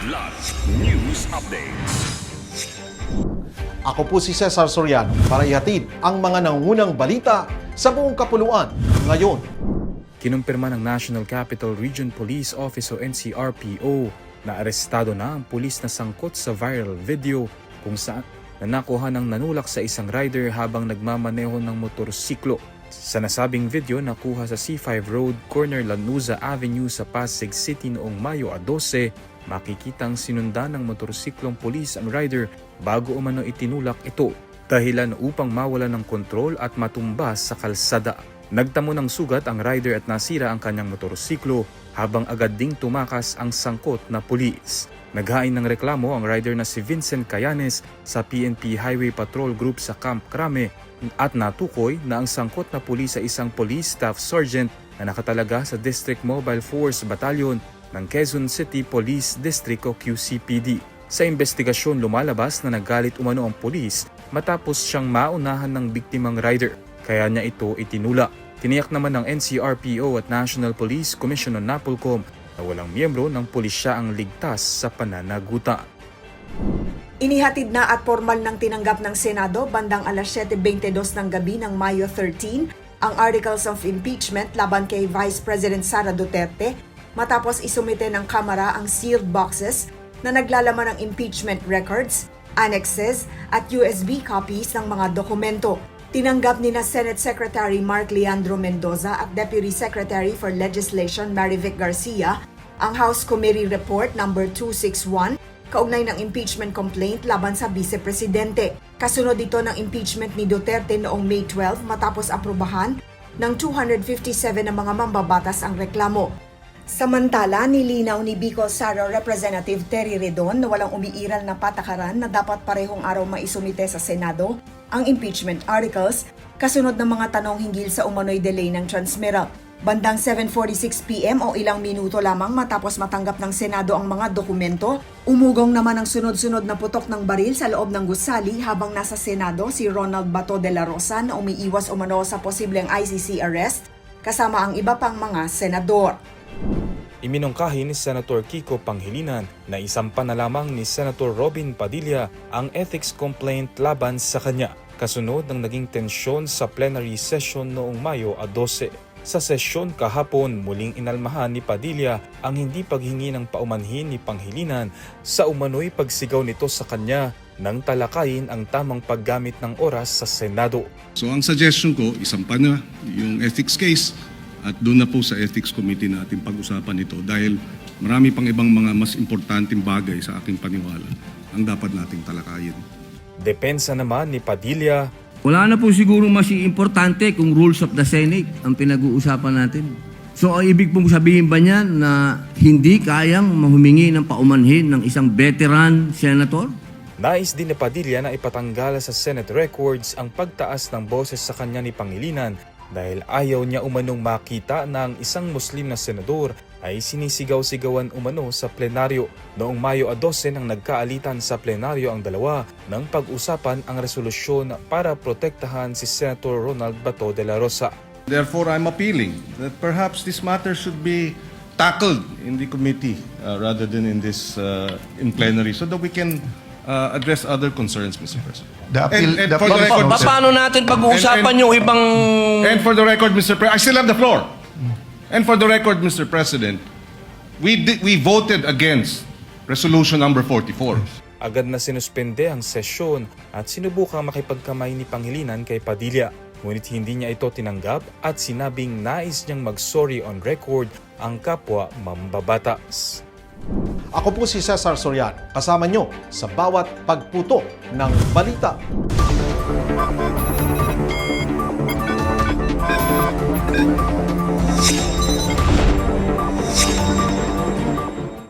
Kidlat News Updates. Ako po si Cesar Soriano para ihatid ang mga nangungunang balita sa buong kapuluan ngayon. Kinumpirma ng National Capital Region Police Office o NCRPO na arestado na ang pulis na sangkot sa viral video kung saan nakuha ng nanulak sa isang rider habang nagmamaneho ng motorsiklo. Sa nasabing video, nakuha sa C5 Road, corner Lanuza Avenue sa Pasig City noong Mayo 12, makikitang sinundan ng motorsiklong pulis ang rider bago umano itinulak ito, dahilan upang mawala ng kontrol at matumbas sa kalsada. Nagtamo ng sugat ang rider at nasira ang kanyang motorsiklo habang agad ding tumakas ang sangkot na pulis. Naghain ng reklamo ang rider na si Vincent Cayanes sa PNP Highway Patrol Group sa Camp Crame at natukoy na ang sangkot na pulis sa isang police staff sergeant na nakatalaga sa District Mobile Force Battalion ng Quezon City Police District o QCPD. Sa investigasyon, lumalabas na nagalit umano ang pulis matapos siyang maunahan ng biktimang rider, kaya niya ito itinulak. Tiniyak naman ng NCRPO at National Police Commission o NAPOLCOM na walang miyembro ng pulisya ang ligtas sa pananagutan. Inihatid na at formal ng tinanggap ng Senado bandang alas 7:22 ng gabi ng Mayo 13 ang Articles of Impeachment laban kay Vice President Sara Duterte matapos isumite ng Kamara ang sealed boxes na naglalaman ng impeachment records, annexes at USB copies ng mga dokumento. Tinanggap ni na Senate Secretary Mark Leandro Mendoza at Deputy Secretary for Legislation Marivic Garcia ang House Committee Report number 261 kaugnay ng impeachment complaint laban sa Vice Presidente. Kasunod dito ng impeachment ni Duterte noong May 12 matapos aprubahan ng 257 ng mga mambabatas ang reklamo. Samantala, nilinaw ni Bicol Sara Representative Terry Redon na walang umiiral na patakaran na dapat parehong araw maisumite sa Senado ang impeachment articles kasunod ng mga tanong hinggil sa umano'y delay ng transmittal. Bandang 7:46 PM o ilang minuto lamang matapos matanggap ng Senado ang mga dokumento, umugong naman ang sunod-sunod na putok ng baril sa loob ng gusali habang nasa Senado si Ronald Bato de la Rosa na umiiwas umano sa posibleng ICC arrest kasama ang iba pang mga senador. Iminungkahi ni Senator Kiko Pangilinan na isampa na lamang ni Senator Robin Padilla ang ethics complaint laban sa kanya, kasunod ng naging tensyon sa plenary session noong Mayo 12. Sa sesyon kahapon, muling inalmahan ni Padilla ang hindi paghingi ng paumanhin ni Pangilinan sa umano'y pagsigaw nito sa kanya nang talakayin ang tamang paggamit ng oras sa Senado. So ang suggestion ko, isampa na yung ethics case at doon na po sa Ethics Committee natin pag-usapan ito dahil marami pang ibang mga mas importanteng bagay sa aking paniwala ang dapat nating talakayin. Depensa naman ni Padilla, wala na po siguro mas importante kung rules of the Senate ang pinag-uusapan natin. So, ibig pong sabihin ba niyan na hindi kayang mahumingi ng paumanhin ng isang veteran senator? nais din ni Padilla na ipatanggal sa Senate records ang pagtaas ng boses sa kanya ni Pangilinan dahil ayaw niya umanong makita na ang isang Muslim na senador ay sinisigaw-sigawan umano sa plenaryo. Noong Mayo 12 nang nagkaalitan sa plenaryo ang dalawa nang pag-usapan ang resolusyon para protektahan si Senator Ronald Bato de la Rosa. Therefore, I'm appealing that perhaps this matter should be tackled in the committee rather than in plenary so that we can address other concerns, Mr. President. For the record, Paano natin pag-uusapan yung ibang... And for the record, Mr. President, I still have the floor. And for the record, Mr. President, we voted against resolution number 44. Agad na sinuspende ang sesyon at sinubukang makipagkamay ni Pangilinan kay Padilla. Ngunit hindi niya ito tinanggap at sinabing nais niyang mag-sorry on record ang kapwa mambabatas. Ako po si Cesar Soriano, kasama nyo sa bawat pagputo ng balita.